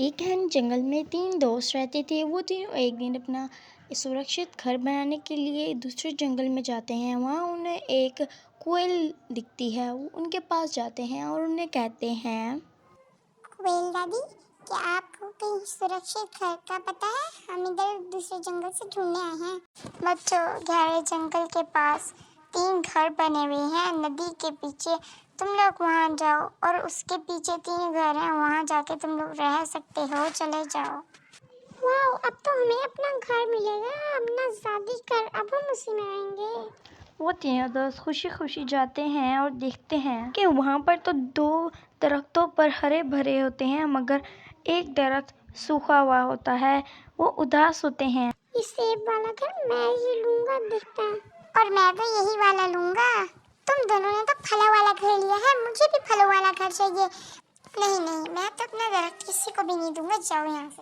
ایک گھنے جنگل میں تین دوست رہتے تھے۔ وہ تینوں ایک دن اپنا سرکشت گھر بنانے کے لیے دوسرے جنگل میں جاتے ہیں۔ وہاں انہیں ایک کوئل دکھتی ہے۔ وہ ان کے پاس جاتے ہیں اور انہیں کہتے ہیں، کوئل دادی، کیا آپ کو کہیں سرکشت گھر کا پتہ ہے؟ ہم ادھر دوسرے جنگل سے ڈھونڈنے آئے ہیں۔ بچوں، گہرے جنگل کے پاس تین گھر بنے ہوئے ہیں ندی کے پیچھے۔ تم لوگ وہاں جاؤ، اور اس کے پیچھے تین گھر ہیں، وہاں جا کے تم لوگ رہ سکتے ہو، چلے جاؤ۔ واو، اب تو ہمیں اپنا گھر ملے گا، اپنا ذاتی گھر، اب ہم اسی میں رہیں گے۔ وہ تینوں دوست خوشی خوشی جاتے ہیں اور دیکھتے ہیں کہ وہاں پر تو دو درختوں پر ہرے بھرے ہوتے ہیں، مگر ایک درخت سوکھا ہوا ہوتا ہے۔ وہ اداس ہوتے ہیں۔ یہ سیب والا گھر میں ہی لوں گا دیکھتا ہے، اور میں تو یہی والا لوں گا۔ تم دونوں نے تو پھلوں والا گھر لیا ہے، مجھے بھی پھلوں والا گھر چاہیے۔ نہیں نہیں، میں تو اپنا درخت کسی کو بھی نہیں دوں گا، جاؤ یہاں سے۔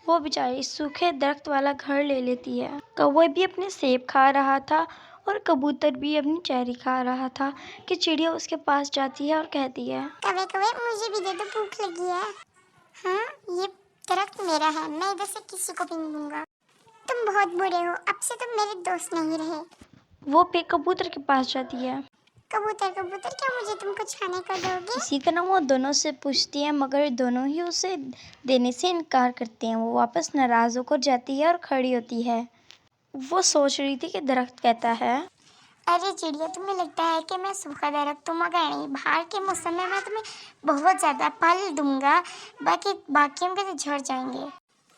وہ بیچاری سوکھے درخت والا گھر لے لیتی ہے۔ کوے بھی اپنے سیب کھا رہا تھا اور کبوتر بھی اپنی چیری کھا رہا تھا کہ چڑیا اس کے پاس جاتی ہے اور کہتی ہے، کوے کوے، مجھے بھی دے دو، بھوک لگی ہے۔ ہاں، یہ درخت میرا ہے، میں ادھر سے کسی کو بھی نہیں دوں گا۔ تم بہت برے ہو، اب سے تم میرے دوست نہیں رہے۔ وہ پھر کبوتر کے پاس جاتی ہے۔ کبوتر کبوتر، کیا مجھے تم کچھ کھانے کو دو گے؟ اسی طرح وہ دونوں سے پوچھتی ہے، مگر دونوں ہی اسے دینے سے انکار کرتے ہیں۔ وہ واپس ناراض ہو کر جاتی ہے اور کھڑی ہوتی ہے۔ وہ سوچ رہی تھی کہ درخت کہتا ہے، ارے چڑیا، تمہیں لگتا ہے کہ میں سوکھا درخت ہوں، مگر نہیں، باہر کے موسم میں تمہیں بہت زیادہ پھل دوں گا، باقیوں کے تو جھڑ جائیں گے۔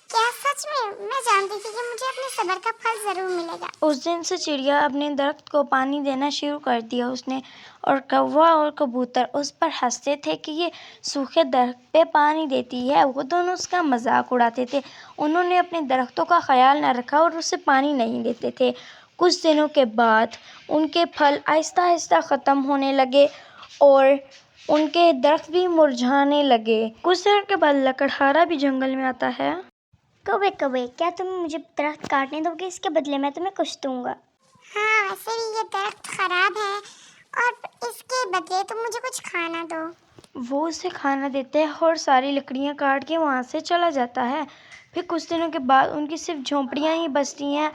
کیا سچ میں؟ میں جانتی تھی کہ مجھے اپنے صبر کا پھل ضرور ملے گا۔ اس دن سے چڑیا اپنے درخت کو پانی دینا شروع کر دیا اس نے، اور کوا اور کبوتر اس پر ہنستے تھے کہ یہ سوکھے درخت پہ پانی دیتی ہے۔ وہ دونوں اس کا مذاق اڑاتے تھے۔ انہوں نے اپنے درختوں کا خیال نہ رکھا اور اسے پانی نہیں دیتے تھے۔ کچھ دنوں کے بعد ان کے پھل آہستہ آہستہ ختم ہونے لگے اور ان کے درخت بھی مرجھانے لگے۔ کچھ دنوں کے بعد لکڑہارا بھی جنگل میں آتا ہے۔ کوے کوے، کیا تم مجھے درخت کاٹنے دو گے؟ اس کے بدلے میں تمہیں کچھ دوں گا۔ ہاں، ویسے بھی یہ درخت خراب ہے، اور اس کے بدلے تم مجھے کچھ کھانا دو۔ وہ اسے کھانا دیتے ہیں اور ساری لکڑیاں کاٹ کے وہاں سے چلا جاتا ہے۔ پھر کچھ دنوں کے بعد ان کی صرف جھونپڑیاں ہی بچتی ہیں۔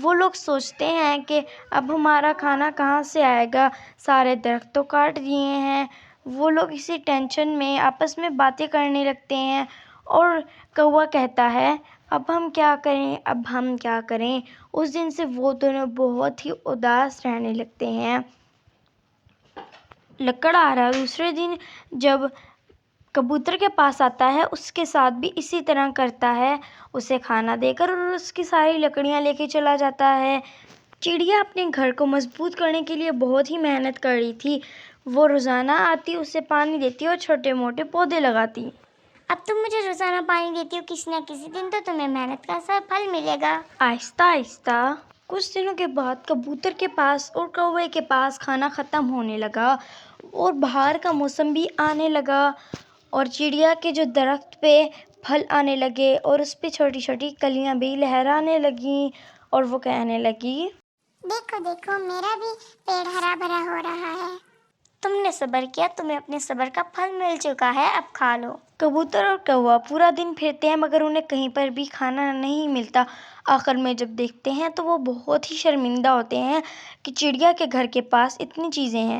وہ لوگ سوچتے ہیں کہ اب ہمارا کھانا کہاں سے آئے گا، سارے درخت تو کاٹ دیے ہیں۔ وہ لوگ اسی ٹینشن میں آپس میں باتیں کرنے لگتے ہیں، اور کوا کہتا ہے، اب ہم کیا کریں، اب ہم کیا کریں۔ اس دن سے وہ دونوں بہت ہی اداس رہنے لگتے ہیں۔ لکڑہارا دوسرے دن جب کبوتر کے پاس آتا ہے، اس کے ساتھ بھی اسی طرح کرتا ہے، اسے کھانا دے کر اور اس کی ساری لکڑیاں لے کے چلا جاتا ہے۔ چڑیا اپنے گھر کو مضبوط کرنے کے لیے بہت ہی محنت کر رہی تھی۔ وہ روزانہ آتی، اسے پانی دیتی اور چھوٹے موٹے پودے لگاتی۔ اب تم مجھے روزانہ پانی دیتی ہو، کسی نہ کسی دن تو تمہیں محنت کا سا پھل ملے گا۔ آہستہ آہستہ کچھ دنوں کے بعد کبوتر کے پاس اور کوے کے پاس کھانا ختم ہونے لگا، اور بہار کا موسم بھی آنے لگا، اور چڑیا کے جو درخت پہ پھل آنے لگے اور اس پہ چھوٹی چھوٹی کلیاں بھی لہرانے لگیں، اور وہ کہنے لگی، دیکھو دیکھو، میرا بھی پیڑ ہرا بھرا ہو رہا ہے۔ تم نے صبر کیا، تمہیں اپنے صبر کا پھل مل چکا ہے، اب کھا لو۔ کبوتر اور کوا پورا دن پھرتے ہیں، مگر انہیں کہیں پر بھی کھانا نہیں ملتا۔ آخر میں جب دیکھتے ہیں تو وہ بہت ہی شرمندہ ہوتے ہیں کہ چڑیا کے گھر کے پاس اتنی چیزیں ہیں۔